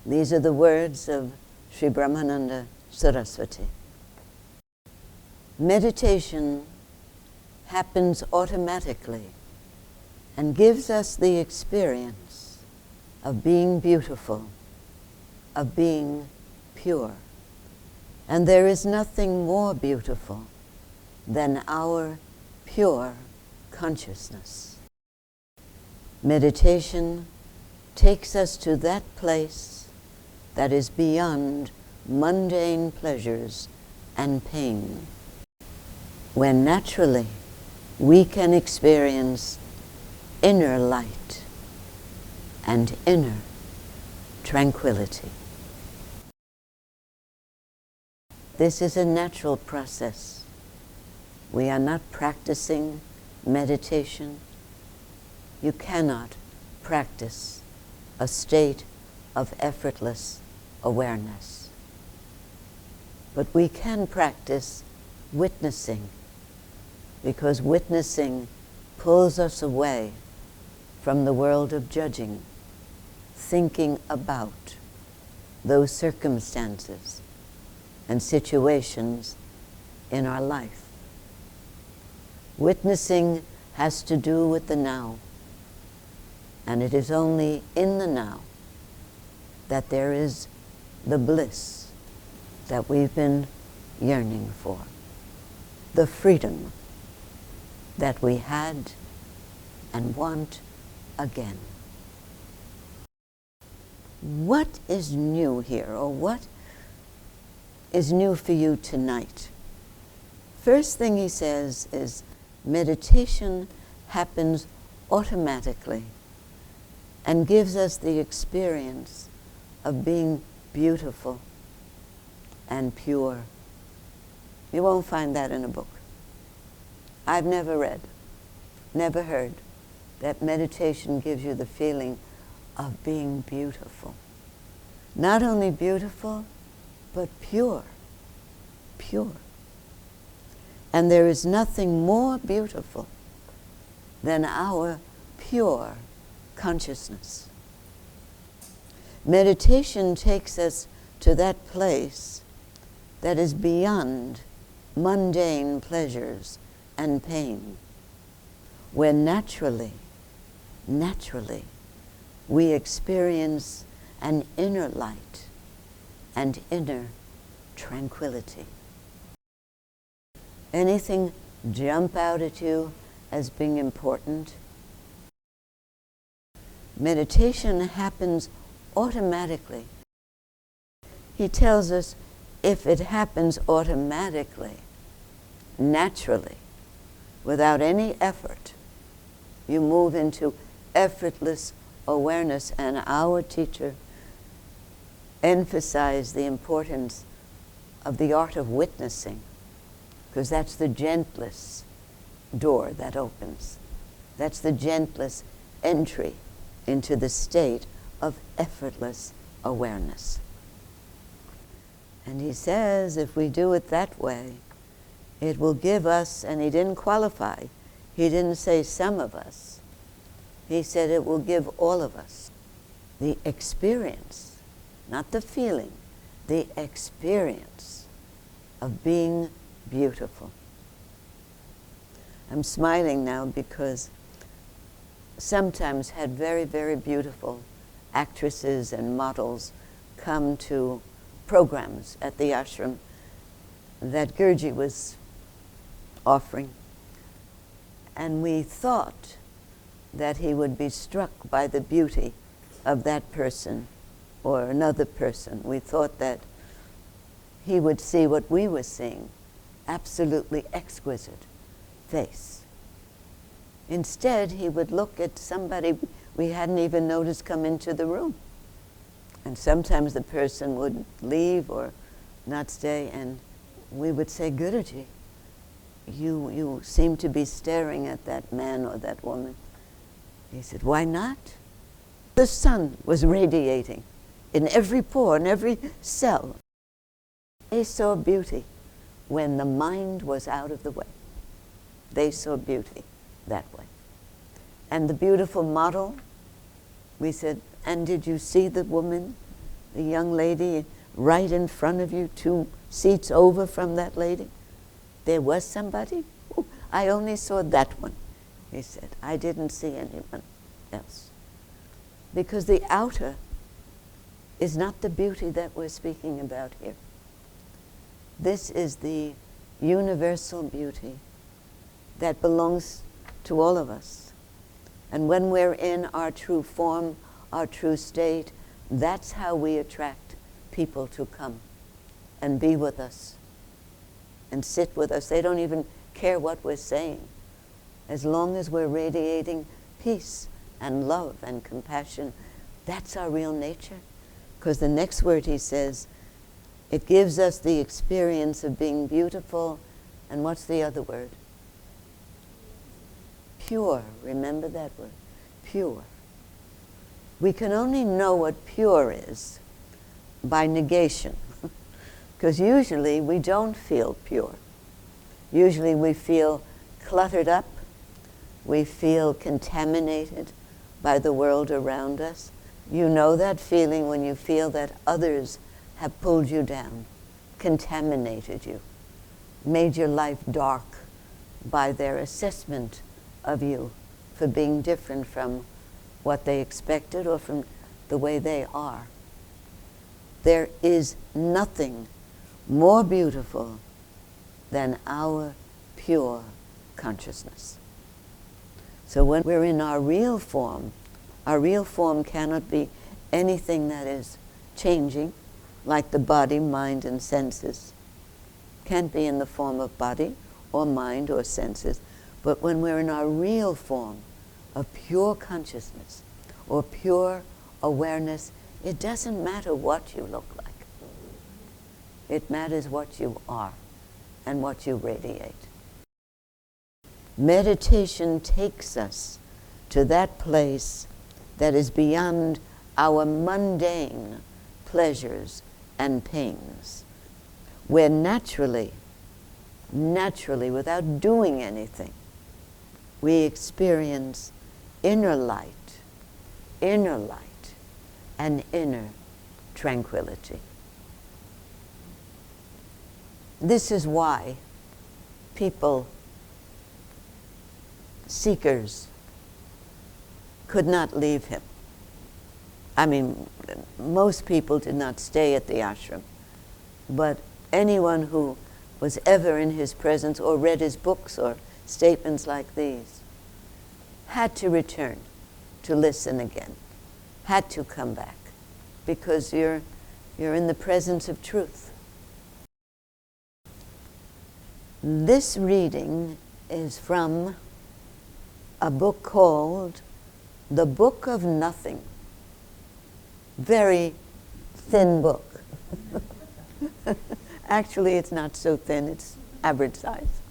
These are the words of Sri Brahmananda Saraswati. Meditation happens automatically and gives us the experience of being beautiful, of being pure. And there is nothing more beautiful than our pure consciousness. Meditation takes us to that place that is beyond mundane pleasures and pain, when naturally we can experience inner light and inner tranquility. This is a natural process. We are not practicing meditation. You cannot practice a state of effortless awareness. But we can practice witnessing, because witnessing pulls us away from the world of judging, thinking about those circumstances and situations in our life. Witnessing has to do with the now, and it is only in the now that there is the bliss that we've been yearning for, the freedom that we had and want again. What is new here, or what is new for you tonight? First thing he says is meditation happens automatically and gives us the experience of being beautiful and pure. You won't find that in a book. I've never read, never heard that meditation gives you the feeling of being beautiful. Not only beautiful, but pure. Pure. And there is nothing more beautiful than our pure consciousness. Meditation takes us to that place that is beyond mundane pleasures and pain, where naturally, we experience an inner light and inner tranquility. Anything jump out at you as being important? Meditation happens automatically. He tells us if it happens automatically, naturally, without any effort, you move into effortless awareness. And our teacher emphasized the importance of the art of witnessing, because that's the gentlest door that opens. That's the gentlest entry into the state of effortless awareness. And he says if we do it that way, it will give us, and he didn't qualify, he didn't say some of us, he said it will give all of us the experience, not the feeling, the experience of being beautiful. I'm smiling now because sometimes had very, very beautiful actresses and models come to programs at the ashram that Gurji was offering. And we thought that he would be struck by the beauty of that person or another person. We thought that he would see what we were seeing, absolutely exquisite face. Instead, he would look at somebody we hadn't even noticed come into the room. And sometimes the person would leave or not stay, and we would say, Guruji, you seem to be staring at that man or that woman. He said, why not? The sun was radiating in every pore, in every cell. They saw beauty when the mind was out of the way. They saw beauty that way. And the beautiful model, we said, and did you see the woman the young lady right in front of you, 2 seats over from that lady? There was somebody? Oh, I only saw that one, he said. I didn't see anyone else. Because the outer is not the beauty that we're speaking about here. This is the universal beauty that belongs to all of us. And when we're in our true form, our true state, that's how we attract people to come and be with us and sit with us. They don't even care what we're saying. As long as we're radiating peace and love and compassion, that's our real nature. Because the next word he says, it gives us the experience of being beautiful, and what's the other word? Pure. Remember that word? Pure. We can only know what pure is by negation. Because usually we don't feel pure. Usually we feel cluttered up. We feel contaminated by the world around us. You know that feeling when you feel that others have pulled you down, contaminated you, made your life dark by their assessment of you for being different from what they expected or from the way they are. There is nothing more beautiful than our pure consciousness. So when we're in our real form cannot be anything that is changing, like the body, mind, and senses. Can't be in the form of body or mind or senses. But when we're in our real form of pure consciousness or pure awareness, it doesn't matter what you look like. It matters what you are and what you radiate. Meditation takes us to that place that is beyond our mundane pleasures and pains, where naturally, without doing anything, we experience inner light, and inner tranquility. This is why people, seekers, could not leave him. I mean, most people did not stay at the ashram, but anyone who was ever in his presence or read his books or statements like these had to return to listen again, had to come back, because you're in the presence of truth. This reading is from a book called The Book of Nothing. Very thin book. Actually, it's not so thin, it's average size.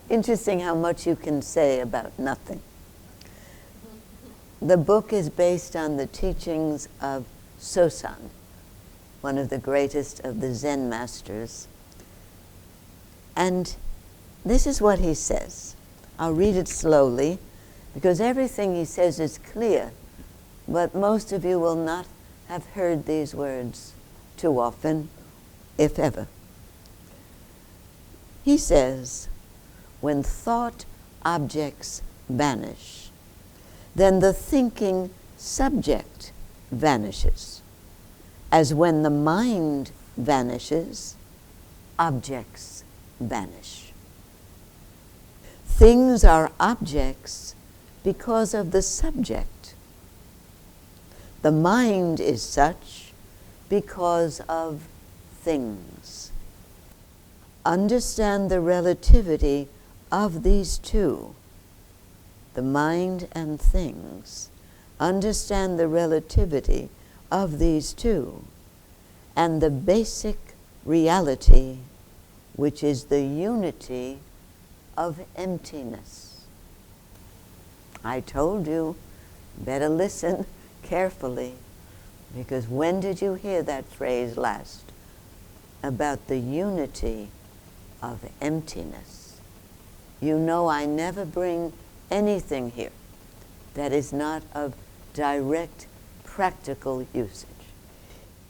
Interesting how much you can say about nothing. The book is based on the teachings of Sosan, one of the greatest of the Zen masters. And this is what he says. I'll read it slowly, because everything he says is clear, but most of you will not have heard these words too often, if ever. He says, when thought objects vanish, then the thinking subject vanishes. As when the mind vanishes, objects vanish. Things are objects because of the subject. The mind is such because of things. Understand the relativity of these two, the mind and things. Understand the relativity of these two and the basic reality, which is the unity of emptiness. I told you, better listen carefully, because when did you hear that phrase last? About the unity of emptiness. You know I never bring anything here that is not of direct practical usage.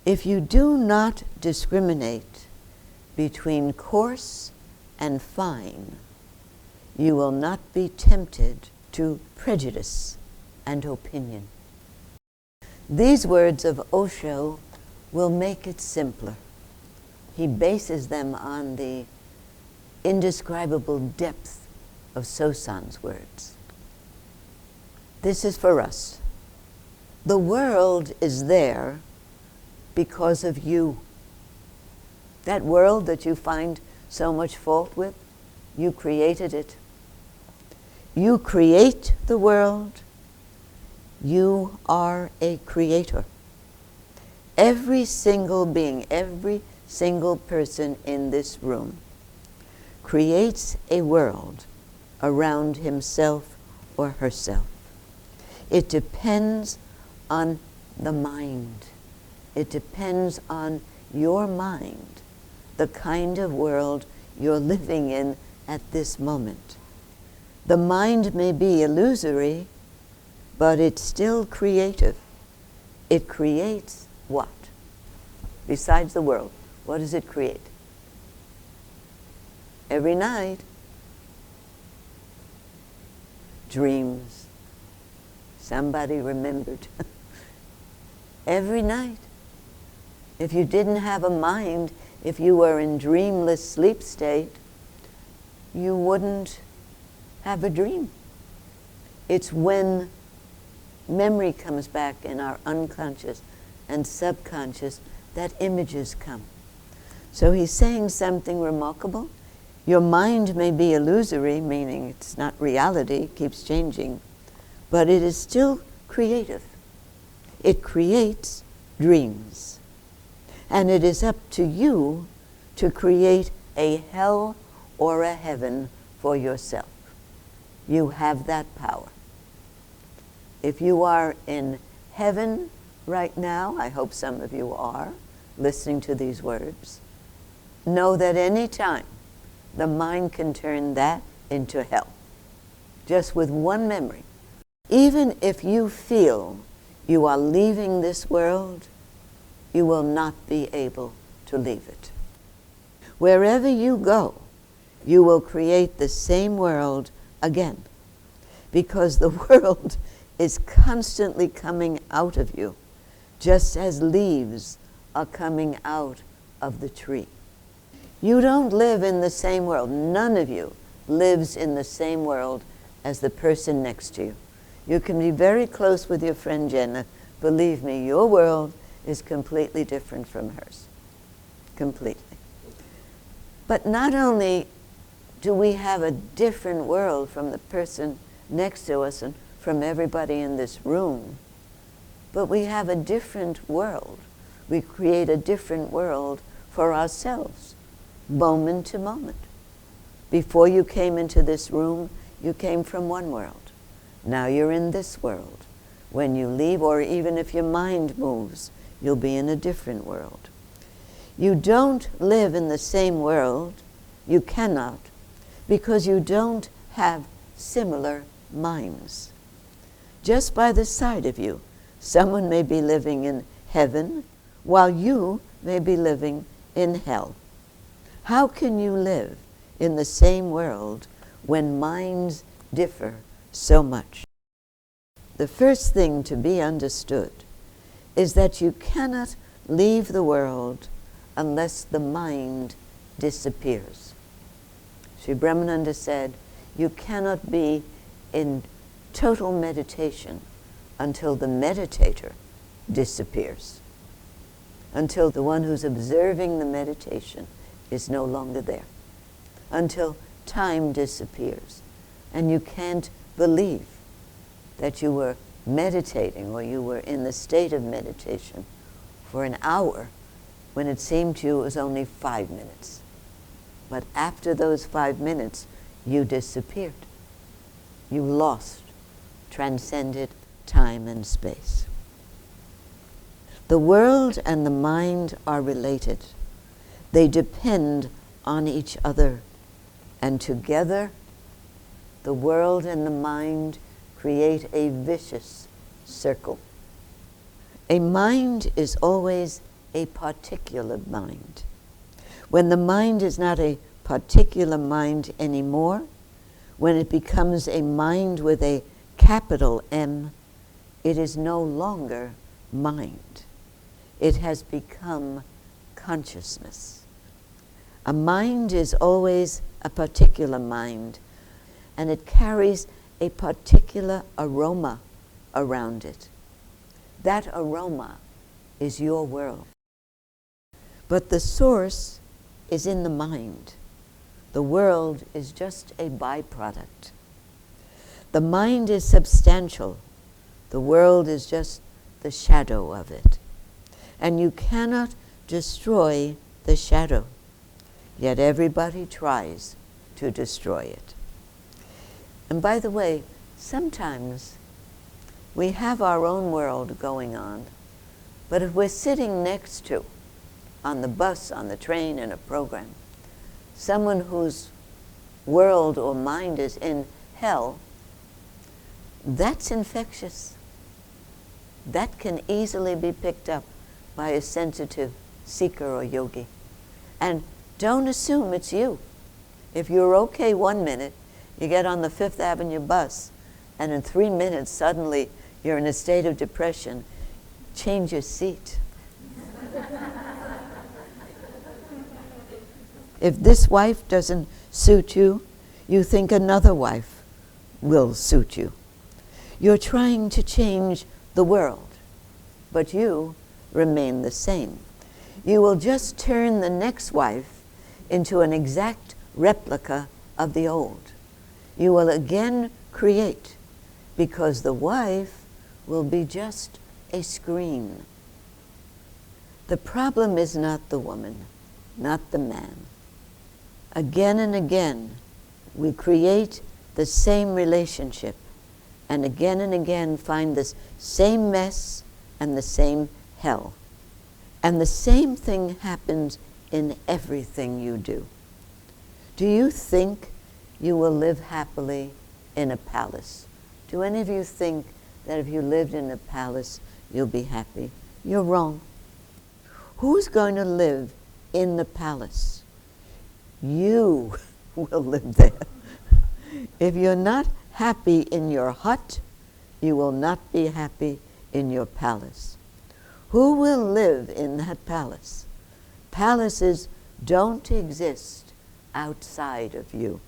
If you do not discriminate between coarse and fine, you will not be tempted to prejudice and opinion. These words of Osho will make it simpler. He bases them on the indescribable depth of Sosan's words. This is for us. The world is there because of you. That world that you find so much fault with, you created it. You create the world. You are a creator. Every single being, every single person in this room creates a world around himself or herself. It depends on the mind. It depends on your mind, the kind of world you're living in at this moment. The mind may be illusory, but it's still creative. It creates what? Besides the world, what does it create? Every night, dreams. Somebody remembered. Every night. If you didn't have a mind, if you were in dreamless sleep state, you wouldn't have a dream. It's when memory comes back in our unconscious and subconscious that images come. So he's saying something remarkable. Your mind may be illusory, meaning it's not reality, it keeps changing, but it is still creative. It creates dreams. And it is up to you to create a hell or a heaven for yourself. You have that power. If you are in heaven right now, I hope some of you are, listening to these words, know that any time the mind can turn that into hell, just with one memory. Even if you feel you are leaving this world, you will not be able to leave it. Wherever you go, you will create the same world again, because the world is constantly coming out of you, just as leaves are coming out of the tree. You don't live in the same world. None of you lives in the same world as the person next to you. You can be very close with your friend Jenna. Believe me, your world is completely different from hers. Completely. But not only do we have a different world from the person next to us and from everybody in this room, but we have a different world. We create a different world for ourselves, moment to moment. Before you came into this room, you came from one world. Now you're in this world. When you leave, or even if your mind moves, you'll be in a different world. You don't live in the same world. You cannot, because you don't have similar minds. Just by the side of you, someone may be living in heaven while you may be living in hell. How can you live in the same world when minds differ so much? The first thing to be understood is that you cannot leave the world unless the mind disappears. Sri Brahmananda said, you cannot be in total meditation until the meditator disappears, until the one who's observing the meditation is no longer there, until time disappears, and you can't believe that you were meditating or you were in the state of meditation for an hour when it seemed to you it was only 5 minutes. But after those 5 minutes, you disappeared. You lost, transcended time and space. The world and the mind are related. They depend on each other. And together, the world and the mind create a vicious circle. A mind is always a particular mind. When the mind is not a particular mind anymore, when it becomes a mind with a capital M, it is no longer mind. It has become consciousness. A mind is always a particular mind, and it carries a particular aroma around it. That aroma is your world. But the source is in the mind. The world is just a byproduct. The mind is substantial. The world is just the shadow of it. And you cannot destroy the shadow. Yet everybody tries to destroy it. And by the way, sometimes we have our own world going on, but if we're sitting next to, on the bus, on the train, in a program, someone whose world or mind is in hell, that's infectious. That can easily be picked up by a sensitive seeker or yogi. And don't assume it's you. If you're okay 1 minute, you get on the Fifth Avenue bus, and in 3 minutes, suddenly you're in a state of depression, change your seat. If this wife doesn't suit you, you think another wife will suit you. You're trying to change the world, but you remain the same. You will just turn the next wife into an exact replica of the old. You will again create, because the wife will be just a screen. The problem is not the woman, not the man. Again and again, we create the same relationship, and again find this same mess and the same hell. And the same thing happens in everything you do. Do you think you will live happily in a palace? Do any of you think that if you lived in a palace, you'll be happy? You're wrong. Who's going to live in the palace? You will live there. If you're not happy in your hut, you will not be happy in your palace. Who will live in that palace? Palaces don't exist outside of you.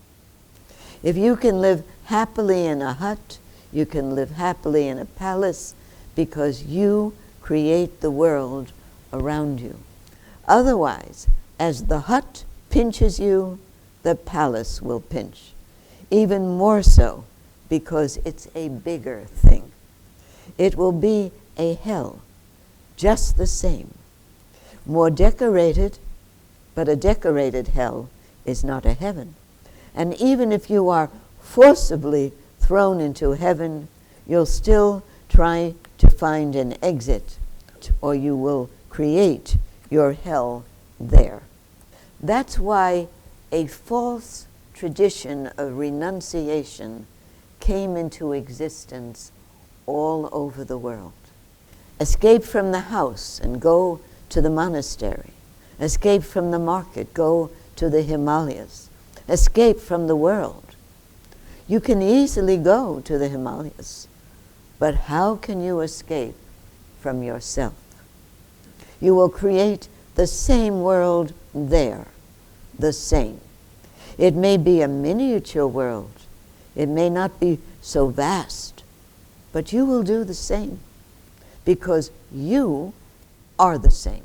If you can live happily in a hut, you can live happily in a palace, because you create the world around you. Otherwise, as the hut pinches you, the palace will pinch. Even more so, because it's a bigger thing. It will be a hell, just the same. More decorated, but a decorated hell is not a heaven. And even if you are forcibly thrown into heaven, you'll still try to find an exit, or you will create your hell there. That's why a false tradition of renunciation came into existence all over the world. Escape from the house and go to the monastery. Escape from the market, go to the Himalayas. Escape from the world. You can easily go to the Himalayas, but how can you escape from yourself? You will create the same world there, the same. It may be a miniature world. It may not be so vast, but you will do the same, because you are the same.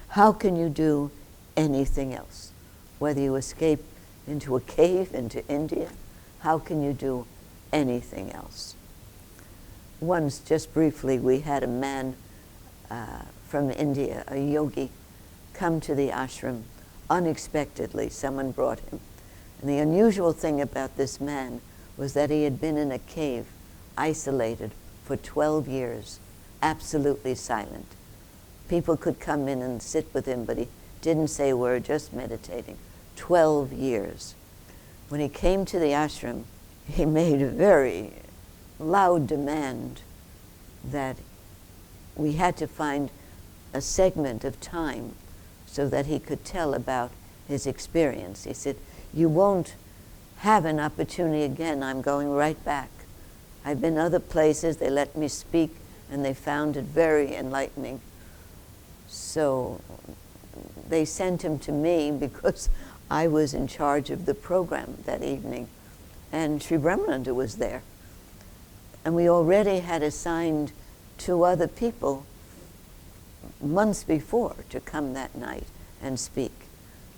How can you do anything else? Whether you escape into a cave, into India, how can you do anything else? Once, just briefly, we had a man from India, a yogi, come to the ashram unexpectedly. Someone brought him. And the unusual thing about this man was that he had been in a cave, isolated for 12 years, absolutely silent. People could come in and sit with him, but he didn't say a word, just meditating. 12 years. When he came to the ashram, he made a very loud demand that we had to find a segment of time so that he could tell about his experience. He said, "You won't have an opportunity again. I'm going right back. I've been other places, they let me speak, and they found it very enlightening." So they sent him to me because I was in charge of the program that evening, and Sri Brahmananda was there. And we already had assigned 2 other people months before to come that night and speak.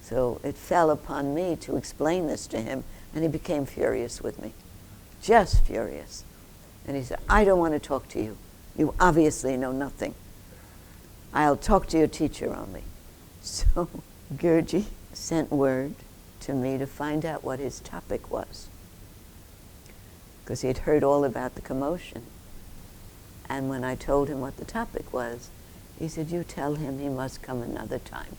So it fell upon me to explain this to him, and he became furious with me, just furious. And he said, "I don't want to talk to you. You obviously know nothing. I'll talk to your teacher only." So Gurji sent word to me to find out what his topic was, because he had heard all about the commotion. And when I told him what the topic was, he said, "You tell him he must come another time,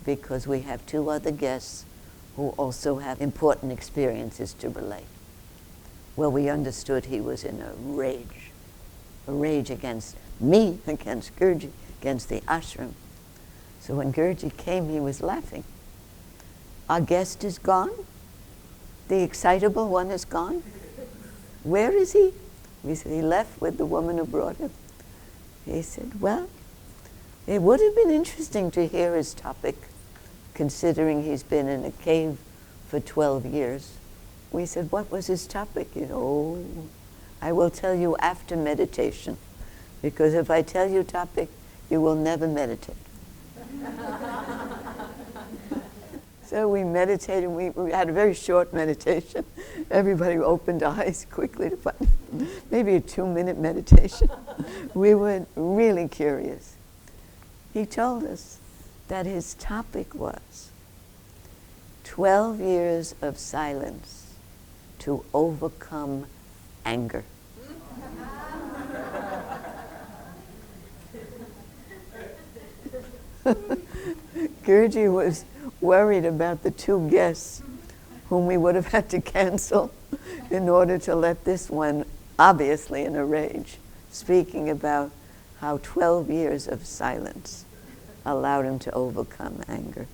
because we have 2 other guests who also have important experiences to relate." Well, we understood he was in a rage against me, against Gurji, against the ashram. So when Gurji came, he was laughing. "Our guest is gone? The excitable one is gone? Where is he?" We said, "He left with the woman who brought him." He said, "Well, it would have been interesting to hear his topic, considering he's been in a cave for 12 years. We said, "What was his topic?" "Oh, I will tell you after meditation, because if I tell you topic, you will never meditate." So we meditated, we had a very short meditation. Everybody opened eyes quickly to find maybe a 2-minute meditation. We were really curious. He told us that his topic was 12 years of silence to overcome anger. Gurji was worried about the 2 guests whom we would have had to cancel in order to let this one, obviously in a rage, speaking about how 12 years of silence allowed him to overcome anger.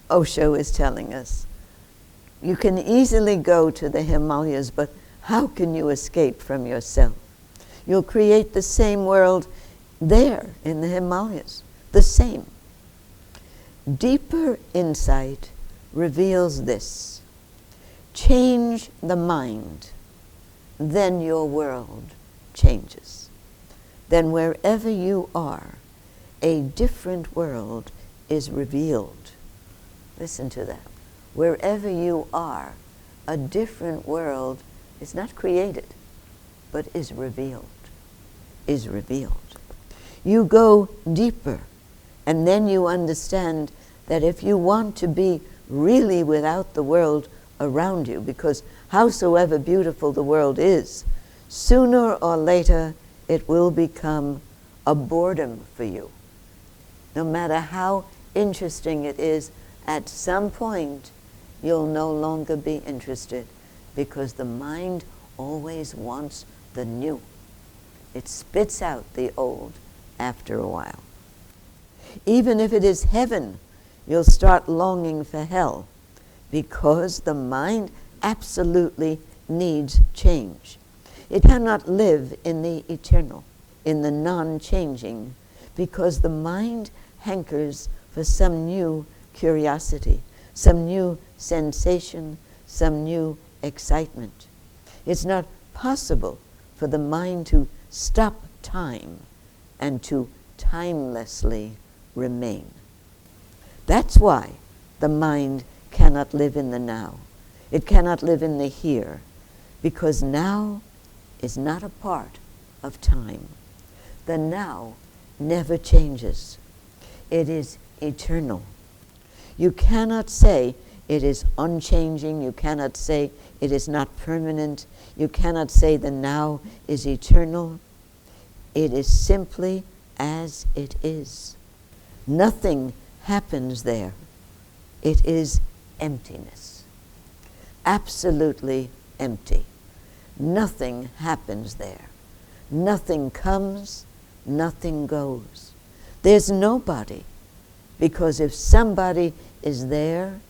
Osho is telling us, you can easily go to the Himalayas, but how can you escape from yourself? You'll create the same world there in the Himalayas, the same. Deeper insight reveals this: change the mind, then your world changes. Then wherever you are, a different world is revealed. Listen to that. Wherever you are, a different world is not created, but is revealed. Is revealed. You go deeper, and then you understand that if you want to be really without the world around you, because howsoever beautiful the world is, sooner or later it will become a boredom for you. No matter how interesting it is, at some point you'll no longer be interested, because the mind always wants the new. It spits out the old after a while. Even if it is heaven, you'll start longing for hell, because the mind absolutely needs change. It cannot live in the eternal, in the non-changing, because the mind hankers for some new curiosity, some new sensation, some new excitement. It's not possible for the mind to stop time and to timelessly remain. That's why the mind cannot live in the now. It cannot live in the here, because now is not a part of time. The now never changes. It is eternal. You cannot say it is unchanging. You cannot say it is not permanent. You cannot say the now is eternal. It is simply as it is. Nothing happens there. It is emptiness. Absolutely empty. Nothing happens there. Nothing comes, nothing goes. There's nobody, because if somebody is there,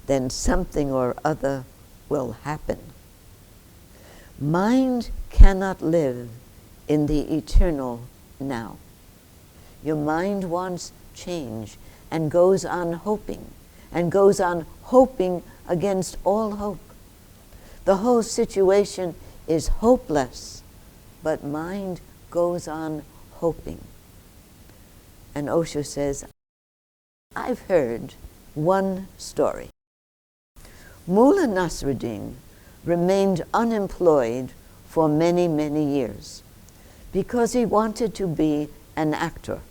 then something or other will happen. Mind cannot live in the eternal now. Your mind wants change and goes on hoping against all hope. The whole situation is hopeless, but mind goes on hoping. And Osho says, I've heard one story. Mullah Nasruddin remained unemployed for many, many years because he wanted to be an actor,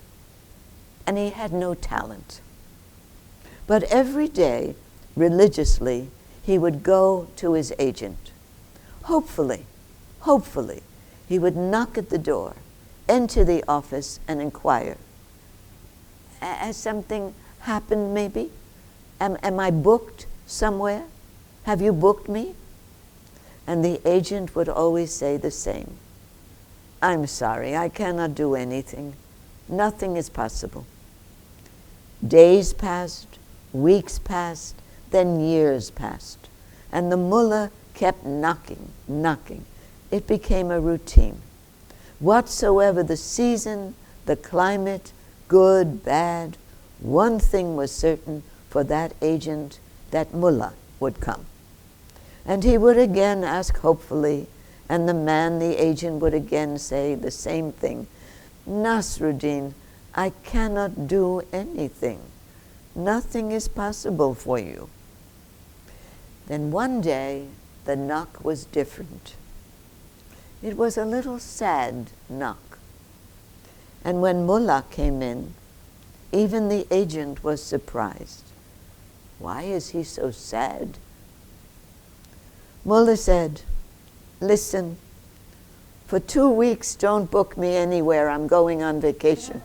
and he had no talent. But every day, religiously, he would go to his agent. Hopefully, he would knock at the door, enter the office, and inquire, has something happened maybe? Am I booked somewhere? Have you booked me? And the agent would always say the same. I'm sorry, I cannot do anything. Nothing is possible. Days passed, weeks passed, then years passed, and the mullah kept knocking. It became a routine. Whatsoever the season, the climate, good, bad, one thing was certain for that agent, that mullah would come. And he would again ask hopefully, and the agent would again say the same thing. Nasruddin, I cannot do anything. Nothing is possible for you. Then one day, the knock was different. It was a little sad knock. And when Mullah came in, even the agent was surprised. Why is he so sad? Mullah said, listen, for 2 weeks don't book me anywhere, I'm going on vacation.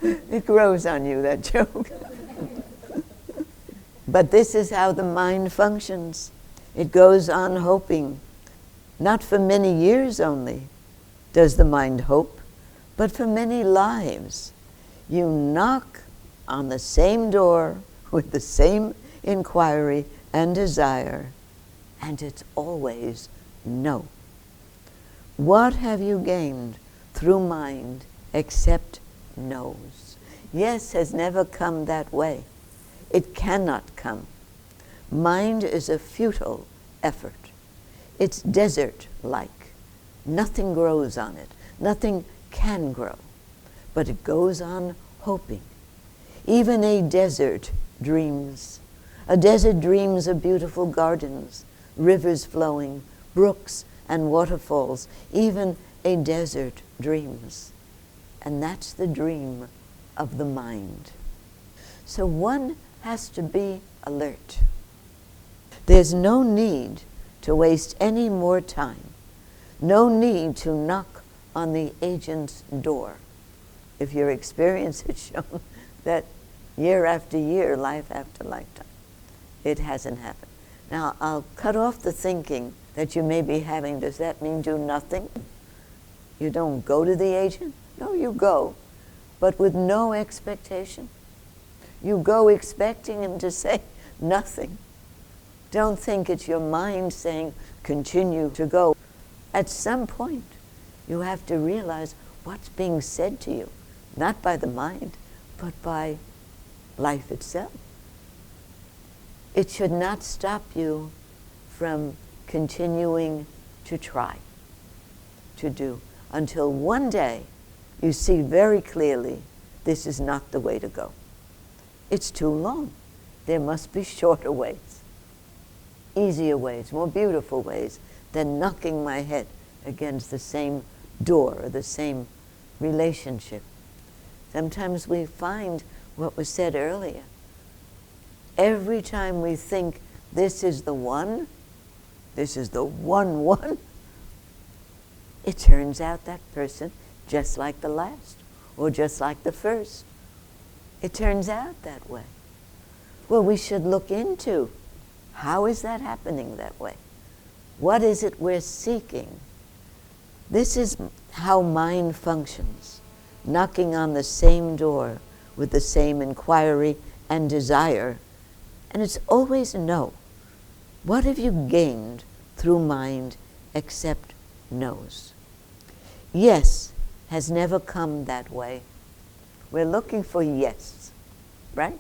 It grows on you, that joke. But this is how the mind functions. It goes on hoping. Not for many years only does the mind hope, but for many lives. You knock on the same door with the same inquiry and desire, and it's always no. What have you gained through mind except no's? Yes has never come that way. It cannot come. Mind is a futile effort. It's desert-like. Nothing grows on it. Nothing can grow. But it goes on hoping. Even a desert dreams. A desert dreams of beautiful gardens, rivers flowing, brooks and waterfalls. Even a desert dreams. And that's the dream of the mind. So one has to be alert. There's no need to waste any more time. No need to knock on the agent's door. If your experience has shown that year after year, life after lifetime, it hasn't happened. Now, I'll cut off the thinking that you may be having, does that mean do nothing? You don't go to the agent? No, you go, but with no expectation. You go expecting him to say nothing. Don't think it's your mind saying, continue to go. At some point, you have to realize what's being said to you, not by the mind, but by life itself. It should not stop you from continuing to try, to do, until one day you see very clearly this is not the way to go. It's too long. There must be shorter ways, easier ways, more beautiful ways than knocking my head against the same door or the same relationship. Sometimes we find what was said earlier. Every time we think this is the one, it turns out that person just like the last or just like the first. It turns out that way. Well, we should look into how is that happening that way? What is it we're seeking? This is how mind functions, knocking on the same door with the same inquiry and desire, and it's always no. What have you gained through mind except no's? Yes has never come that way. We're looking for yes, right?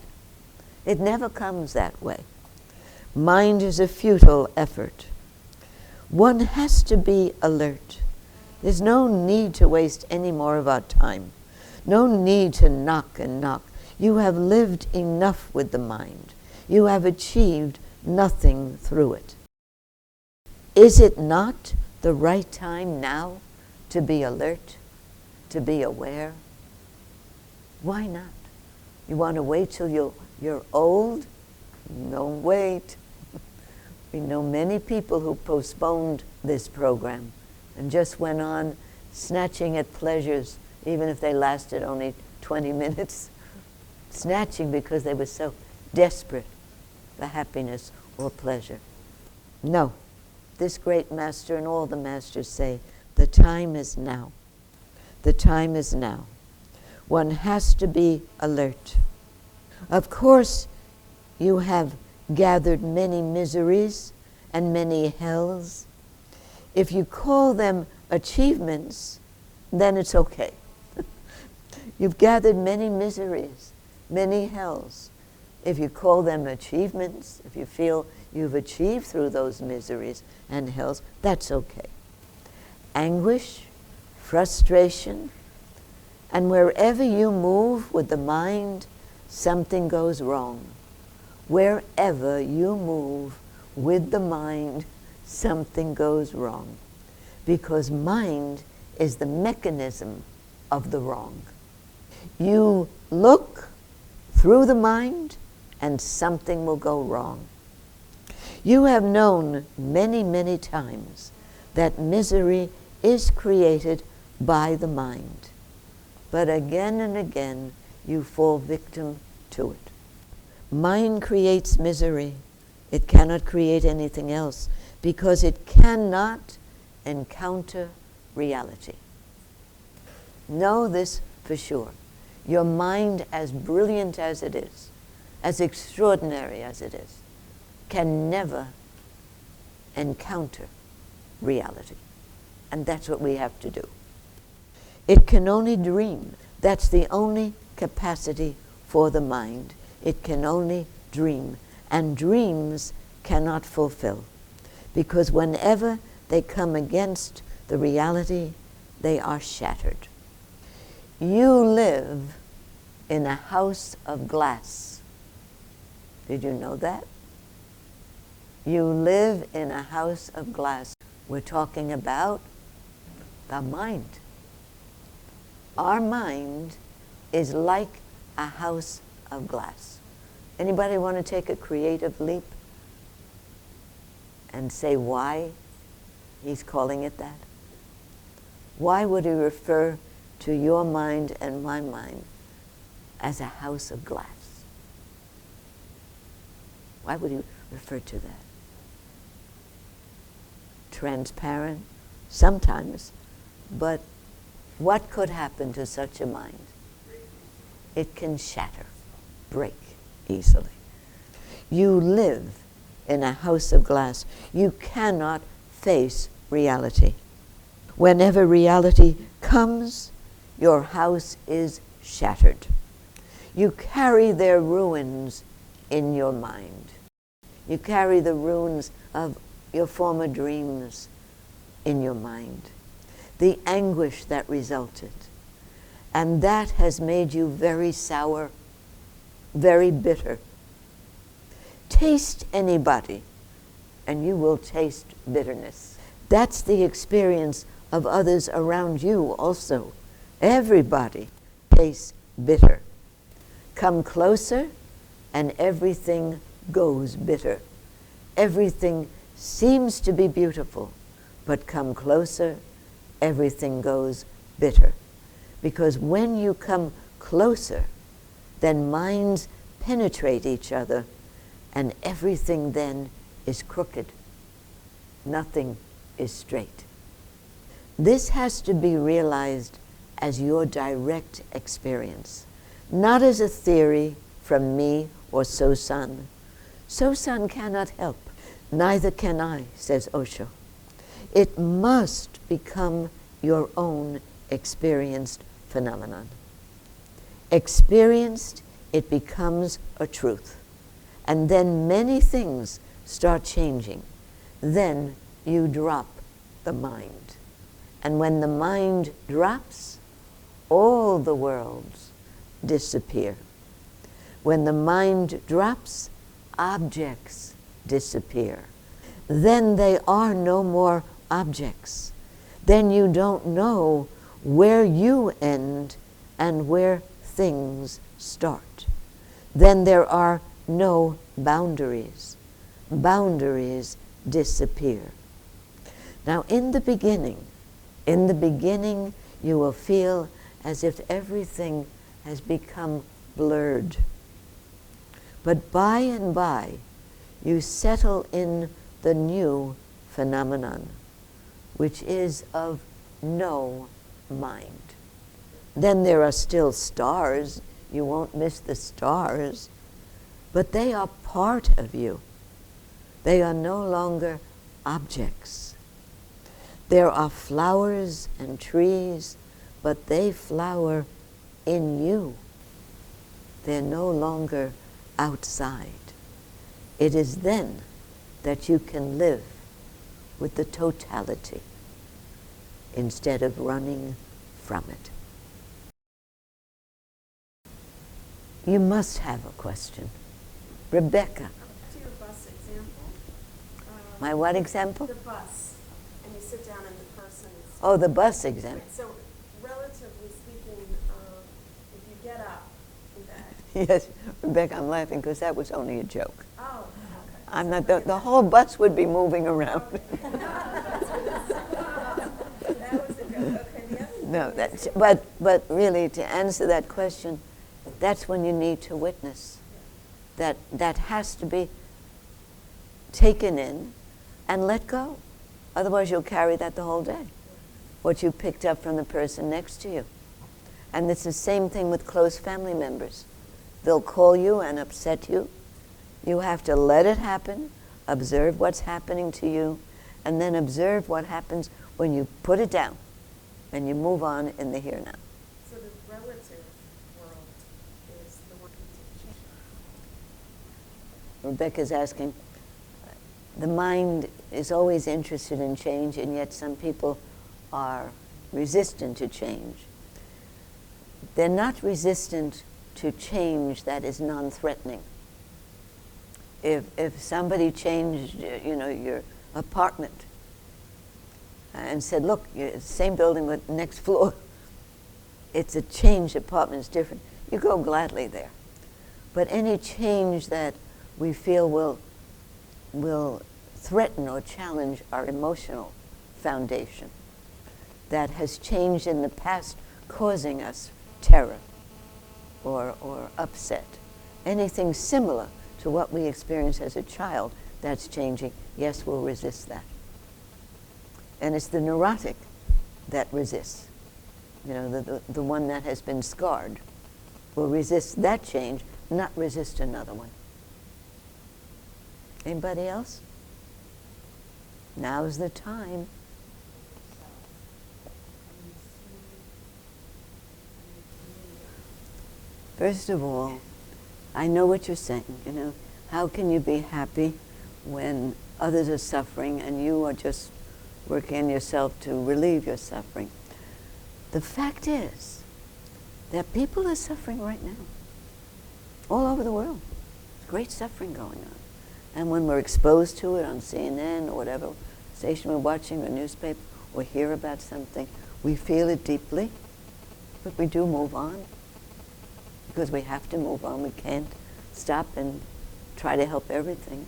It never comes that way. Mind is a futile effort. One has to be alert. There's no need to waste any more of our time. No need to knock and knock. You have lived enough with the mind. You have achieved nothing through it. Is it not the right time now to be alert, to be aware? Why not? You want to wait till you're old? Don't wait. We know many people who postponed this program and just went on snatching at pleasures, even if they lasted only 20 minutes, snatching because they were so desperate for happiness or pleasure. No, this great master and all the masters say, the time is now. The time is now. One has to be alert. Of course, you have gathered many miseries and many hells. If you call them achievements, then it's okay. You've gathered many miseries, many hells. If you call them achievements, if you feel you've achieved through those miseries and hells, that's okay. Anguish, frustration, and wherever you move with the mind, something goes wrong. Wherever you move with the mind, something goes wrong. Because mind is the mechanism of the wrong. You look through the mind and something will go wrong. You have known many, many times that misery is created by the mind. But again and again, you fall victim to it. Mind creates misery. It cannot create anything else because it cannot encounter reality. Know this for sure. Your mind, as brilliant as it is, as extraordinary as it is, can never encounter reality. And that's what we have to do. It can only dream. That's the only capacity for the mind. It can only dream. And dreams cannot fulfill. Because whenever they come against the reality, they are shattered. You live in a house of glass. Did you know that? You live in a house of glass. We're talking about the mind. Our mind is like a house of glass. Anybody want to take a creative leap and say why he's calling it that? Why would he refer to your mind and my mind as a house of glass? Why would he refer to that? Transparent, sometimes, but what could happen to such a mind? It can shatter, break easily. You live in a house of glass. You cannot face reality. Whenever reality comes, your house is shattered. You carry their ruins in your mind. You carry the ruins of your former dreams in your mind. The anguish that resulted. And that has made you very sour, very bitter. Taste anybody, and you will taste bitterness. That's the experience of others around you also. Everybody tastes bitter. Come closer, and everything goes bitter. Everything seems to be beautiful, but come closer, everything goes bitter. Because when you come closer, then minds penetrate each other, and everything then is crooked. Nothing is straight. This has to be realized as your direct experience, not as a theory from me or Sosan. Sosan cannot help, neither can I, says Osho. It must become your own experienced phenomenon. Experienced, it becomes a truth. And then many things start changing. Then you drop the mind. And when the mind drops, all the worlds disappear. When the mind drops, objects disappear. Then they are no more objects. Then you don't know where you end and where things start. Then there are no boundaries. Boundaries disappear. Now, in the beginning, you will feel as if everything has become blurred. But by and by, you settle in the new phenomenon, which is of no mind. Then there are still stars. You won't miss the stars. But they are part of you. They are no longer objects. There are flowers and trees, but they flower in you. They're no longer outside. It is then that you can live with the totality instead of running from it. You must have a question. Rebecca. To your bus example. My what example? The bus. And you sit down and the person is... Oh, the bus example. Right. So, relatively speaking, if you get up in bed... Yes, Rebecca, I'm laughing because that was only a joke. Oh, okay. I'm not, the whole bus would be moving around. Okay. That was a joke. Okay, the other No, that's, but really, to answer that question, that's when you need to witness. That has to be taken in and let go. Otherwise, you'll carry that the whole day, what you picked up from the person next to you. And it's the same thing with close family members. They'll call you and upset you. You have to let it happen, observe what's happening to you, and then observe what happens when you put it down and you move on in the here now. So the relative world is the one you teach. Rebecca's asking, the mind is always interested in change, and yet some people are resistant to change. They're not resistant to change that is non-threatening. If somebody changed, your apartment and said, look, same building with next floor, it's a changed apartment, it's different, you go gladly there. But any change that we feel will threaten or challenge our emotional foundation, that has changed in the past, causing us terror or upset, anything similar to what we experienced as a child that's changing, yes, we'll resist that. And it's the neurotic that resists. The one that has been scarred will resist that change, not resist another one. Anybody else? Now's the time. First of all, I know what you're saying. How can you be happy when others are suffering and you are just working on yourself to relieve your suffering? The fact is that people are suffering right now, all over the world. There's great suffering going on. And when we're exposed to it on CNN or whatever station we're watching or newspaper or hear about something, we feel it deeply, but we do move on because we have to move on. We can't stop and try to help everything.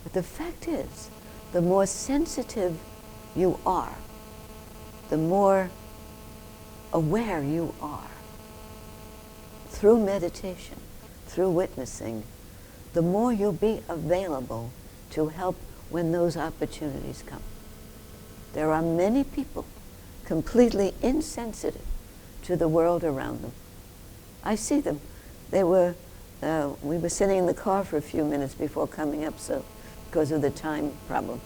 But the fact is, the more sensitive you are, the more aware you are, through meditation, through witnessing, the more you'll be available to help when those opportunities come. There are many people completely insensitive to the world around them. I see them. We were sitting in the car for a few minutes before coming up, so because of the time problem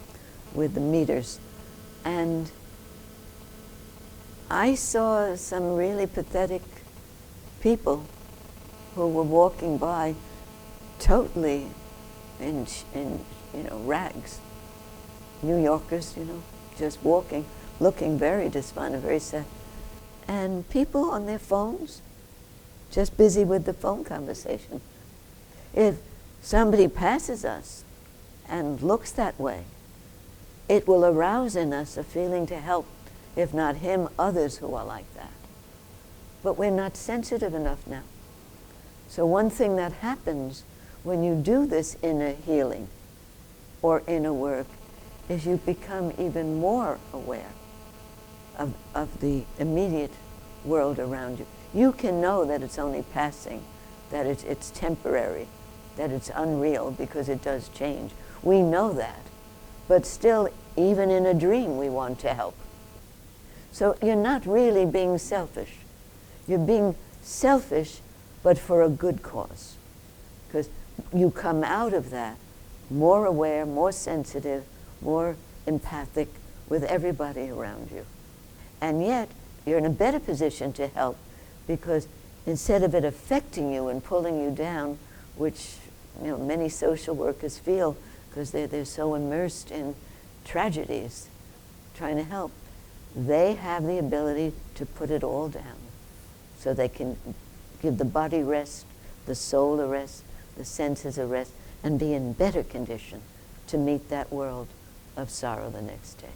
with the meters. And I saw some really pathetic people who were walking by totally in rags. New Yorkers, just walking, looking very despondent, very sad. And people on their phones, just busy with the phone conversation. If somebody passes us and looks that way, it will arouse in us a feeling to help, if not him, others who are like that. But we're not sensitive enough now. So one thing that happens when you do this inner healing or inner work is you become even more aware of the immediate world around you. You can know that it's only passing, that it's temporary, that it's unreal because it does change. We know that. But still, even in a dream, we want to help. So you're not really being selfish. You're being selfish, but for a good cause. Because you come out of that more aware, more sensitive, more empathic with everybody around you. And yet, you're in a better position to help because instead of it affecting you and pulling you down, which many social workers feel because they're so immersed in tragedies, trying to help, they have the ability to put it all down so they can give the body rest, the soul a rest, the senses a rest, and be in better condition to meet that world of sorrow the next day.